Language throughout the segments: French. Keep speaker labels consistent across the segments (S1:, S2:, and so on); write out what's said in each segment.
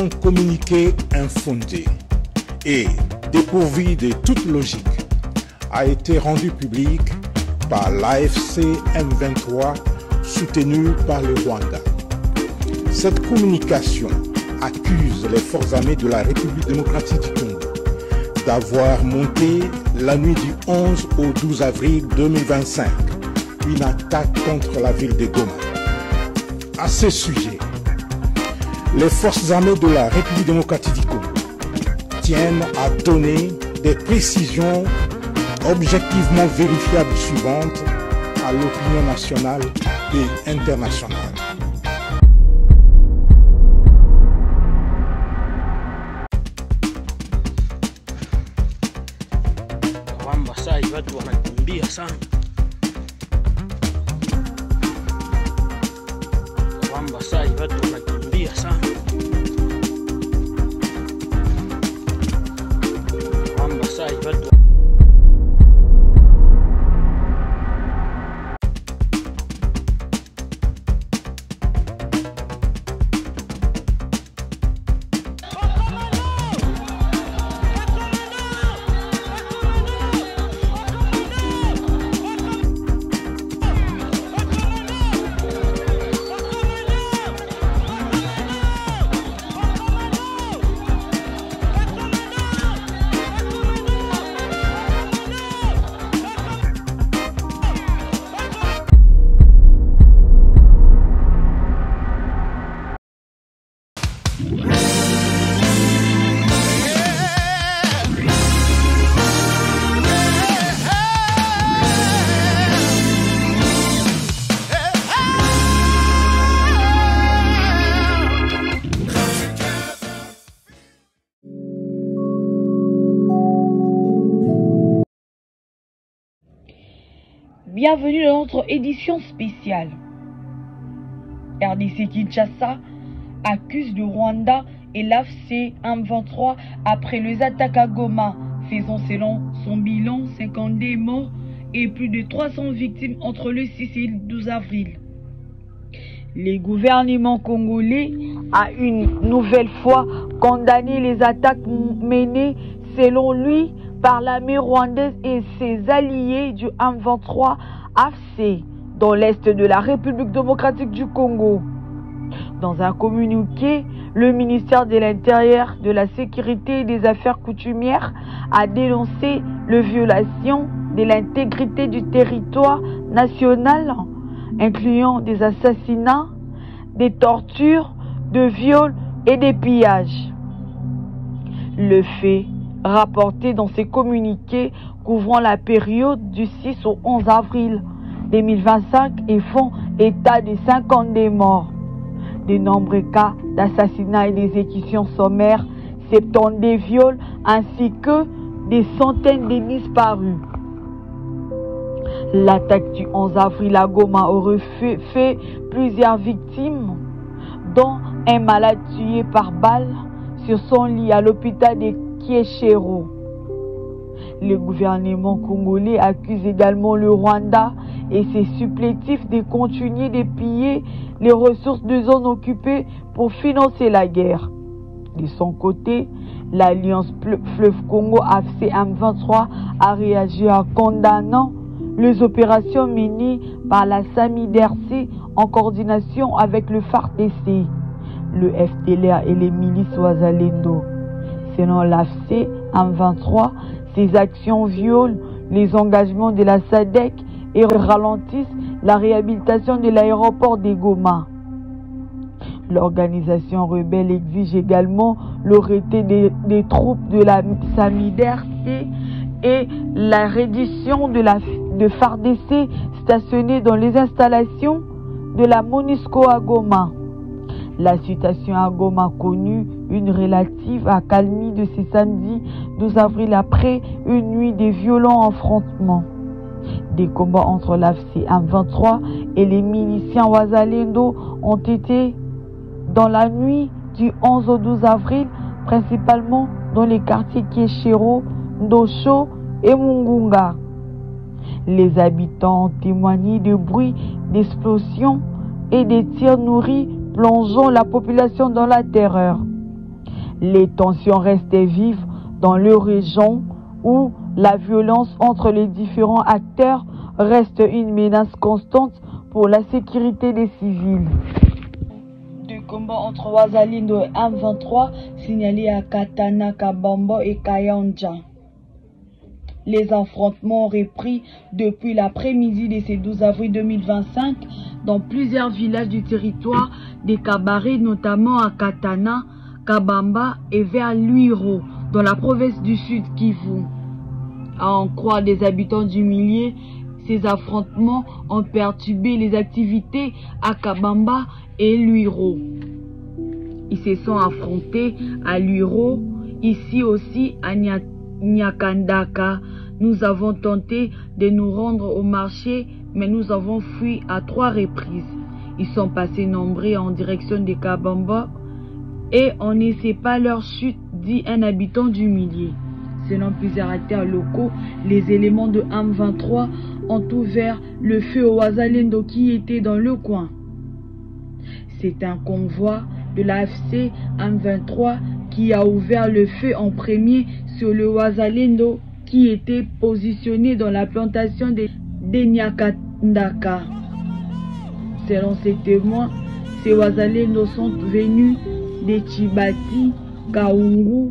S1: un communiqué infondé et dépourvu de toute logique a été rendu public par l'AFC M23 soutenu par le Rwanda. Cette communication accuse les forces armées de la République démocratique du Congo d'avoir monté la nuit du 11 au 12 avril 2025 une attaque contre la ville de Goma. À ce sujet, les forces armées de la République démocratique du Congo tiennent à donner des précisions objectivement vérifiables suivantes à l'opinion nationale et internationale.
S2: Watu wanakimbia sana kwamba sai watu wanakimbia sana kwamba sai watu
S3: Bienvenue dans notre édition spéciale. RDC Kinshasa accuse le Rwanda et l'AFC M23 après les attaques à Goma, faisant selon son bilan 52 morts et plus de 300 victimes entre le 6 et le 12 avril. Le gouvernement congolais a une nouvelle fois condamné les attaques menées selon lui par l'armée rwandaise et ses alliés du M23 AFC dans l'est de la République démocratique du Congo. Dans un communiqué, le ministère de l'Intérieur, de la Sécurité et des Affaires coutumières a dénoncé les violations de l'intégrité du territoire national, incluant des assassinats, des tortures, des viols et des pillages. Le fait rapporté dans ces communiqués couvrant la période du 6 au 11 avril 2025 et font état de 52 morts, de nombreux cas d'assassinats et d'exécutions sommaires, 72 viols ainsi que des centaines de disparus. L'attaque du 11 avril à Goma aurait fait plusieurs victimes, dont un malade tué par balle sur son lit à l'hôpital de Kieshero. Le gouvernement congolais accuse également le Rwanda et ses supplétifs de continuer de piller les ressources de zones occupées pour financer la guerre. De son côté, l'Alliance Fleuve Congo AFC M23 a réagi en condamnant les opérations menées par la SAMIDRC en coordination avec le FARDC, le FDLR et les milices Wazalendo. Selon l'AFC M23, ces actions violent les engagements de la SADC et ralentissent la réhabilitation de l'aéroport de Goma. L'organisation rebelle exige également le retrait des troupes de la SAMIDRC et la reddition de FARDC stationnés dans les installations de la MONUSCO à Goma. La situation à Goma a connu une relative accalmie de ce samedi 12 avril après une nuit de violents affrontements. Des combats entre l'AFC M23 et les miliciens Wazalendo ont été dans la nuit du 11 au 12 avril, principalement dans les quartiers Kieshero, Ndosho et Mungunga. Les habitants ont témoigné de bruits d'explosions et des tirs nourris plongeant la population dans la terreur. Les tensions restaient vives dans leur région où la violence entre les différents acteurs reste une menace constante pour la sécurité des civils. Deux combats entre Wazalendo et M23 signalés à Katana, Kabambo et Kayanja. Les affrontements ont repris depuis l'après-midi de ce 12 avril 2025 dans plusieurs villages du territoire des Kabaré, notamment à Katana, Kabamba et vers Luiro, dans la province du Sud Kivu. À en croire des habitants du milieu, ces affrontements ont perturbé les activités à Kabamba et Luiro. Ils se sont affrontés à Luiro, ici aussi à Nyakandaka. Nous avons tenté de nous rendre au marché, mais nous avons fui à 3 reprises. Ils sont passés nombreux en direction de Kabamba et on ne sait pas leur chute, dit un habitant du milieu. Selon plusieurs acteurs locaux, les éléments de M23 ont ouvert le feu au Wazalendo qui était dans le coin. C'est un convoi de l'AFC M23 qui a ouvert le feu en premier sur le Wazalendo qui était positionné dans la plantation de Nyakandaka. Selon ces témoins, ces Wazalendo sont venus de Chibati, Kaungu,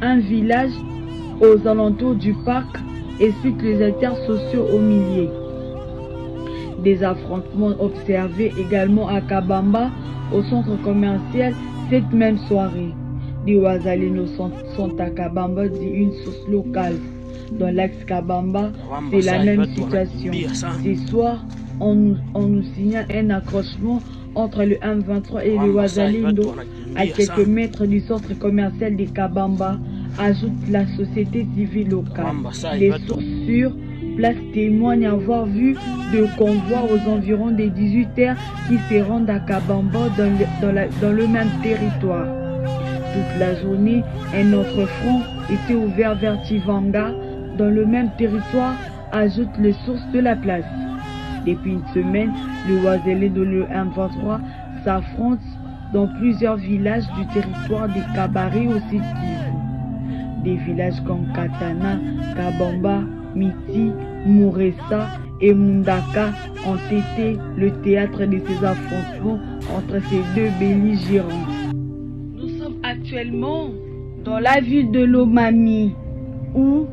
S3: un village aux alentours du parc, expliquent les acteurs sociaux au milieu. Des affrontements observés également à Kabamba, au centre commercial, cette même soirée. Des Wazalendo sont à Kabamba, dit une source locale. Dans l'axe Kabamba, c'est la même situation. Ce soir, on nous signale un accrochement entre le M23 et le Wazalendo à quelques mètres du centre commercial de Kabamba, ajoute la société civile locale. Les sources sûres place témoignent avoir vu deux convois aux environs des 18h qui se rendent à Kabamba dans le même territoire. Toute la journée, un autre front était ouvert vers Chivanga dans le même territoire, ajoute les sources de la place. Depuis une semaine, le Wazalendo et le M23 s'affrontent dans plusieurs villages du territoire des Kabaré au Sud Kivu. Des villages comme Katana, Kabamba, Miti, Mouressa et Mundaka ont été le théâtre de ces affrontements entre ces deux belligérants. Nous sommes actuellement dans la ville de Lomami, où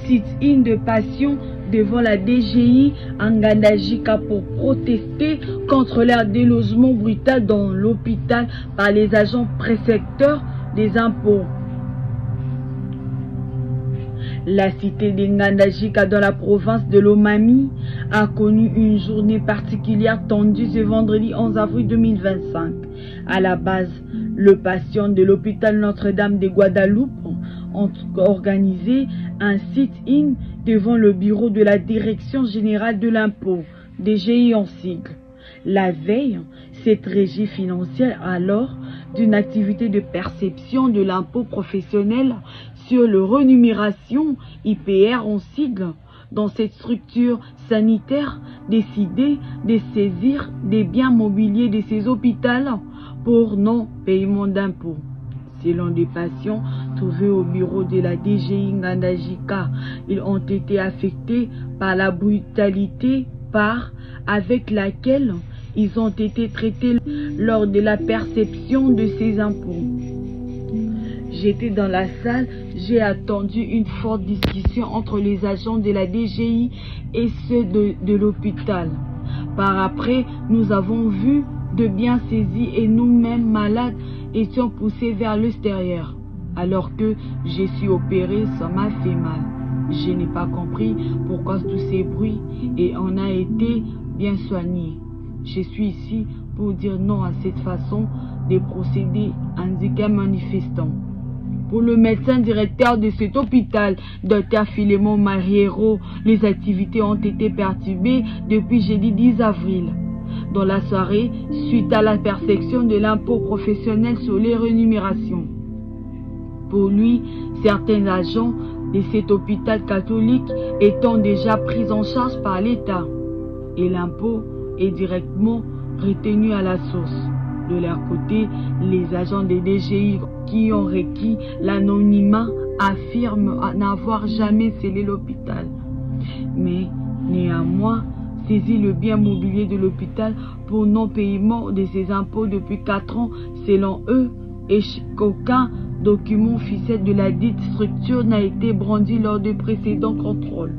S3: sit-in de passion devant la DGI en Ngandajika pour protester contre leur délogement brutal dans l'hôpital par les agents précepteurs des impôts. La cité de Ngandajika dans la province de Lomami a connu une journée particulière tendue ce vendredi 11 avril 2025. À la base, le patient de l'hôpital Notre-Dame de Guadeloupe ont organisé un sit-in devant le bureau de la Direction générale de l'impôt, DGI en sigle. La veille, cette régie financière alors d'une activité de perception de l'impôt professionnel sur le renumération IPR en sigle dans cette structure sanitaire décidé de saisir des biens mobiliers de ces hôpitaux pour non-paiement d'impôts. Selon des patients trouvés au bureau de la DGI Ngandajika, ils ont été affectés par la brutalité avec laquelle ils ont été traités lors de la perception de ces impôts. J'étais dans la salle, j'ai attendu une forte discussion entre les agents de la DGI et ceux de l'hôpital. Par après, nous avons vu de biens saisis et nous-mêmes malades étions poussés vers l'extérieur. Alors que je suis opéré, ça m'a fait mal. Je n'ai pas compris pourquoi tous ces bruits et on a été bien soigné. Je suis ici pour dire non à cette façon de procéder, indiqua un manifestant. Pour le médecin directeur de cet hôpital, Dr Philémon Mariero, les activités ont été perturbées depuis jeudi 10 avril. Dans la soirée, suite à la perception de l'impôt professionnel sur les rémunérations. Pour lui, certains agents de cet hôpital catholique étant déjà pris en charge par l'État et l'impôt est directement retenu à la source. De leur côté, les agents des DGI qui ont requis l'anonymat affirment n'avoir jamais scellé l'hôpital. Mais néanmoins, saisir le bien mobilier de l'hôpital pour non-paiement de ses impôts depuis 4 ans, selon eux, et qu'aucun document officiel de la dite structure n'a été brandi lors de précédents contrôles.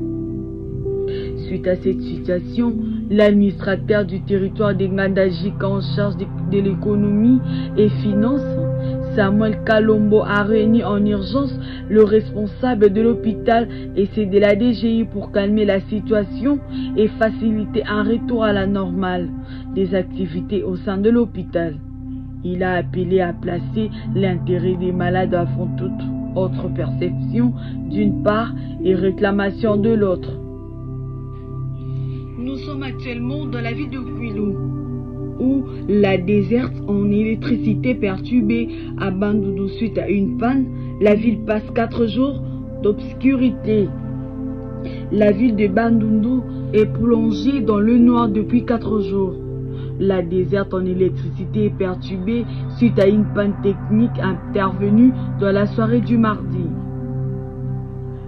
S3: Suite à cette situation, l'administrateur du territoire des Ngandajika en charge de l'économie et finances, Samuel Kalombo, a réuni en urgence le responsable de l'hôpital et ceux de la DGI pour calmer la situation et faciliter un retour à la normale des activités au sein de l'hôpital. Il a appelé à placer l'intérêt des malades avant toute autre perception d'une part et réclamation de l'autre. Nous sommes actuellement dans la ville de Kwilu, où la déserte en électricité perturbée à Bandundu suite à une panne. La ville passe 4 jours d'obscurité. La ville de Bandundu est plongée dans le noir depuis 4 jours. La déserte en électricité est perturbée suite à une panne technique intervenue dans la soirée du mardi.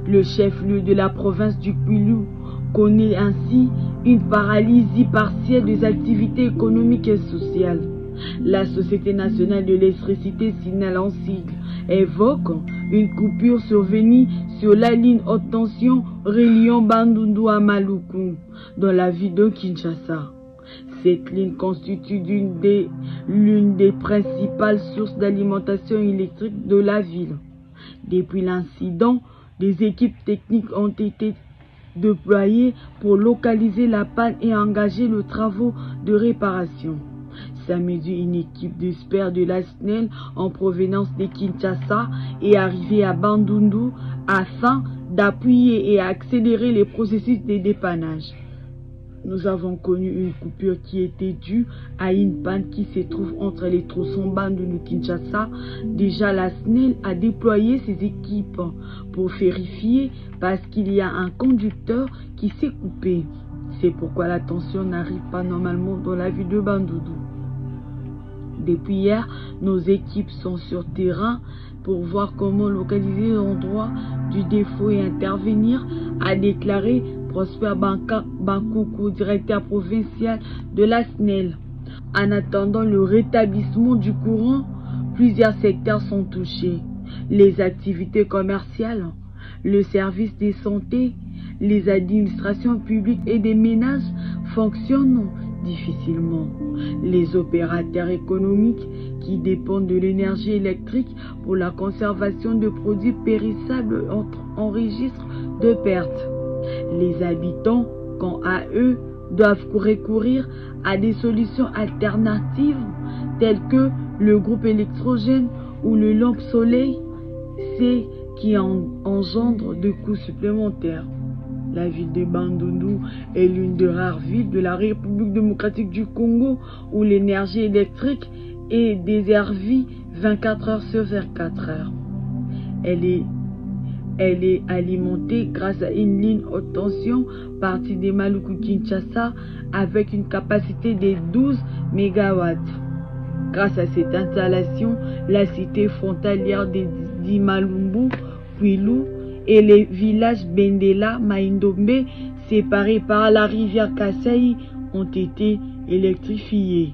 S3: Le chef-lieu de la province du Kwilu connaît ainsi une paralysie partielle des activités économiques et sociales. La Société nationale de l'électricité, signale en sigle, évoque une coupure survenue sur la ligne haute tension reliant Bandundu à Maluku, dans la ville de Kinshasa. Cette ligne constitue l'une des principales sources d'alimentation électrique de la ville. Depuis l'incident, des équipes techniques ont été déployées pour localiser la panne et engager les travaux de réparation. Samedi, une équipe d'experts de la SNEL en provenance de Kinshasa est arrivée à Bandundu afin d'appuyer et accélérer les processus de dépannage. Nous avons connu une coupure qui était due à une panne qui se trouve entre les tronçons Bandundu-Kinshasa. Déjà, la SNEL a déployé ses équipes pour vérifier parce qu'il y a un conducteur qui s'est coupé. C'est pourquoi la tension n'arrive pas normalement dans la ville de Bandundu. Depuis hier, nos équipes sont sur terrain pour voir comment localiser l'endroit du défaut et intervenir, a déclaré Prosper Bankoukou, directeur provincial de la SNEL. En attendant le rétablissement du courant, plusieurs secteurs sont touchés. Les activités commerciales, le service de santé, les administrations publiques et des ménages fonctionnent difficilement. Les opérateurs économiques qui dépendent de l'énergie électrique pour la conservation de produits périssables enregistrent de pertes. Les habitants, quant à eux, doivent recourir à des solutions alternatives telles que le groupe électrogène ou le lampe soleil, ce qui engendre des coûts supplémentaires. La ville de Bandundu est l'une des rares villes de la République démocratique du Congo où l'énergie électrique est desservie 24 heures sur 24 heures. Elle est alimentée grâce à une ligne haute tension partie de Maluku-Kinshasa avec une capacité de 12 MW. Grâce à cette installation, la cité frontalière d'Imalumbu, Kwilu et les villages Bendela, Maindombe, séparés par la rivière Kasai, ont été électrifiés.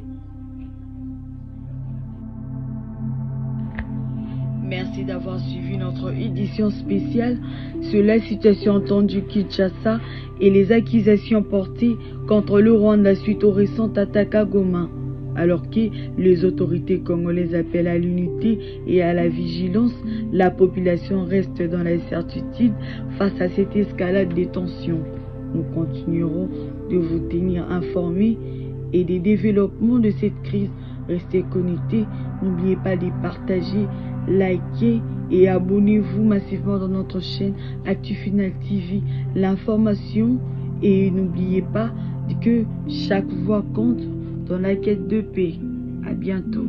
S3: Merci d'avoir suivi notre édition spéciale sur la situation entendue Kinshasa et les accusations portées contre le Rwanda suite aux récentes attaques à Goma. Alors que les autorités congolaises appellent à l'unité et à la vigilance, la population reste dans l'incertitude face à cette escalade des tensions. Nous continuerons de vous tenir informés et des développements de cette crise. Restez connectés, n'oubliez pas de partager, liker et abonnez-vous massivement dans notre chaîne ActuFinal TV. L'information, et n'oubliez pas que chaque voix compte dans la quête de paix. À bientôt.